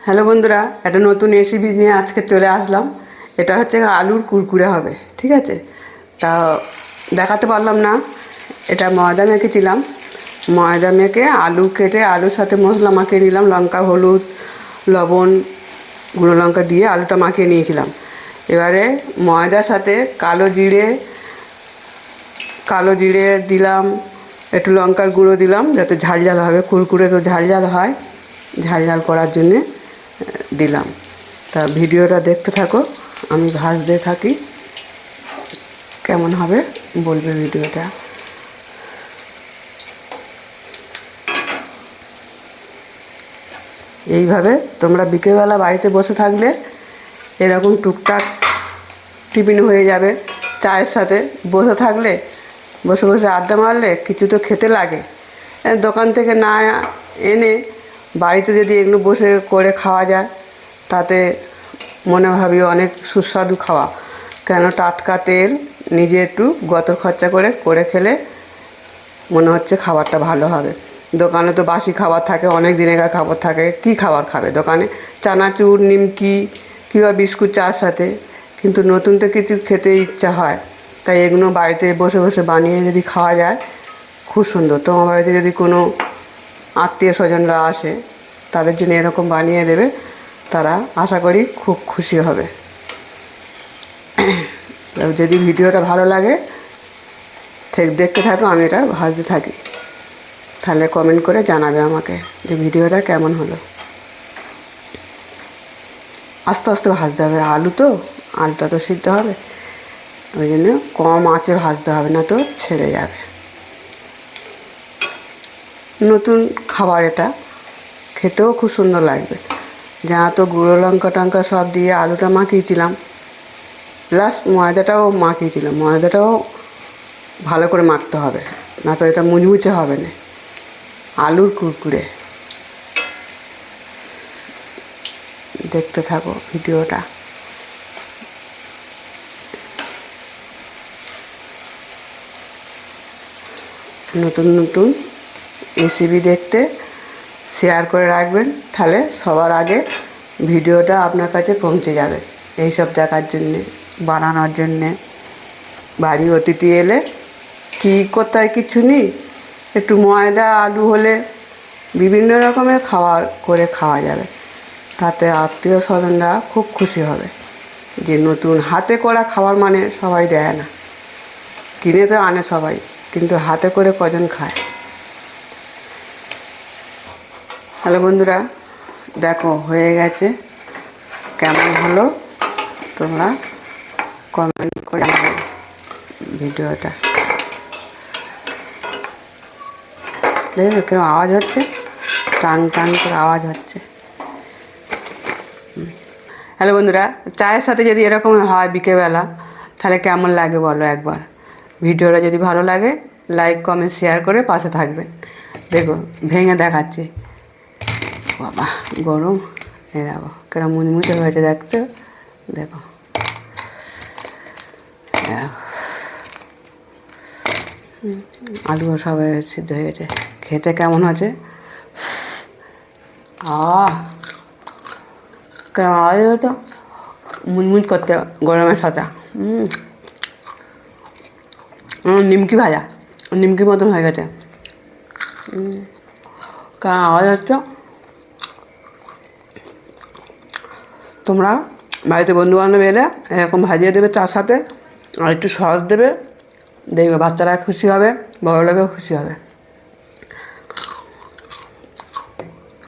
Hello বন্ধুরা, একটা নতুন রেসিপি নিয়ে আজকে চলে আসলাম। এটা হচ্ছে আলুর কুরকুরে হবে, ঠিক আছে? তা দেখাতে পারলাম না। এটা ময়দা মেখেছিলাম। ময়দা মেখে আলু কেটে আলুর সাথে মশলা মাখিয়ে নিলাম, লঙ্কা, হলুদ, লবণ, গুঁড়ো লঙ্কা দিয়ে আলুটা মাখিয়ে নিয়েছিলাম। এবারে ময়দার সাথে কালো জিরে দিলাম, একটু লঙ্কার গুঁড়ো দিলাম যাতে ঝাল ঝাল হবে। কুরকুরে তো ঝাল ঝাল হয়, ঝাল ঝাল করার জন্যে দিলাম। তা ভিডিওটা দেখতে থাকো, আমি ভাজতে থাকি। কেমন হবে বলবে ভিডিওটা। এইভাবে তোমরা বিকেলবেলা বাড়িতে বসে থাকলে এরকম টুকটাক টিফিন হয়ে যাবে। চায়ের সাথে বসে থাকলে, বসে বসে আড্ডা মারলে কিছু তো খেতে লাগে। দোকান থেকে না এনে বাড়িতে যদি এগুলো বসে করে খাওয়া যায়, তাতে মনে ভাবি অনেক সুস্বাদু খাওয়া। কেন টাটকা তেল, নিজে একটু গতর খরচা করে খেলে মনে হচ্ছে খাবারটা ভালো হবে। দোকানে তো বাসি খাবার থাকে, অনেক দিনেকার খাবার থাকে। কি খাবার খাবে দোকানে? চানাচুর, নিমকি কিংবা বিস্কুট চার সাথে। কিন্তু নতুন তো কিছু খেতে ইচ্ছা হয়, তাই এগুলো বাড়িতে বসে বসে বানিয়ে যদি খাওয়া যায় খুব সুন্দর। তোমার বাড়িতে যদি কোনো আত্মীয় স্বজনরা আসে, তাদের জন্য এরকম বানিয়ে দেবে, তারা আশা করি খুব খুশি হবে। যদি ভিডিওটা ভালো লাগে দেখতে থাকো, আমি এটা ভাজতে থাকি। তাহলে কমেন্ট করে জানাবে আমাকে যে ভিডিওটা কেমন হলো। আস্তে আস্তে ভাজতে হবে, আলুটা তো সিদ্ধ হবে, ওই জন্য কম আঁচে ভাজতে হবে, না তো ছেড়ে যাবে। নতুন খাবার, এটা খেতেও খুব সুন্দর লাগবে। যা তো গুঁড়ো লঙ্কা টঙ্কা সব দিয়ে আলুটা মাখিয়েছিলাম, প্লাস ময়দাটাও ভালো করে মাখতে হবে, না তো এটা মুচমুচে হবে না। আলুর কুরকুরে দেখতে থাকো ভিডিওটা। নতুন নতুন রেসিপি দেখতে শেয়ার করে রাখবেন, তাহলে সবার আগে ভিডিওটা আপনার কাছে পৌঁছে যাবে। এইসব দেখার জন্যে, বানানোর জন্যে। বাড়ি অতিথি এলে কী করতে হয় কিচ্ছু নেই, একটু ময়দা আলু হলে বিভিন্ন রকমের খাওয়া যাবে। তাতে আত্মীয় স্বজনরা খুব খুশি হবে। যে নতুন হাতে করা খাবার মানে সবাই দেয় না, কিনে তো আনে সবাই, কিন্তু হাতে করে কজন খায়? হ্যালো বন্ধুরা, দেখো হয়ে গেছে। কেমন হলো তোমরা কমেন্ট করে জানাবে ভিডিওটা। দেখো কেমন আওয়াজ হচ্ছে, টান টান করে আওয়াজ হচ্ছে। হ্যালো বন্ধুরা, চায়ের সাথে যদি এরকম হয় বিকেলবেলা, তাহলে কেমন লাগে বলো একবার। ভিডিওটা যদি ভালো লাগে লাইক কমেন্ট শেয়ার করে পাশে থাকবেন। দেখো ভেঙে দেখাচ্ছি, বাবা গরম। দেখো কেরম মুচমুচে হয়েছে, দেখতে দেখো। আলু সবাই সিদ্ধ হয়ে গেছে। খেতে কেমন হয়েছে? কেমন আওয়াজ হতো, মুচমুচ করতে গরমের সাথে। নিমকি ভাজা, নিমকির মতন হয়ে গেছে। কেমন আওয়াজ হচ্ছে। তোমরা বাড়িতে বন্ধুবান্ধব এলে এরকম ভাজিয়ে দেবে চার সাথে, আর একটু সস দেবে, দেখবে বাচ্চারা খুশি হবে, বড় লোকেও খুশি হবে।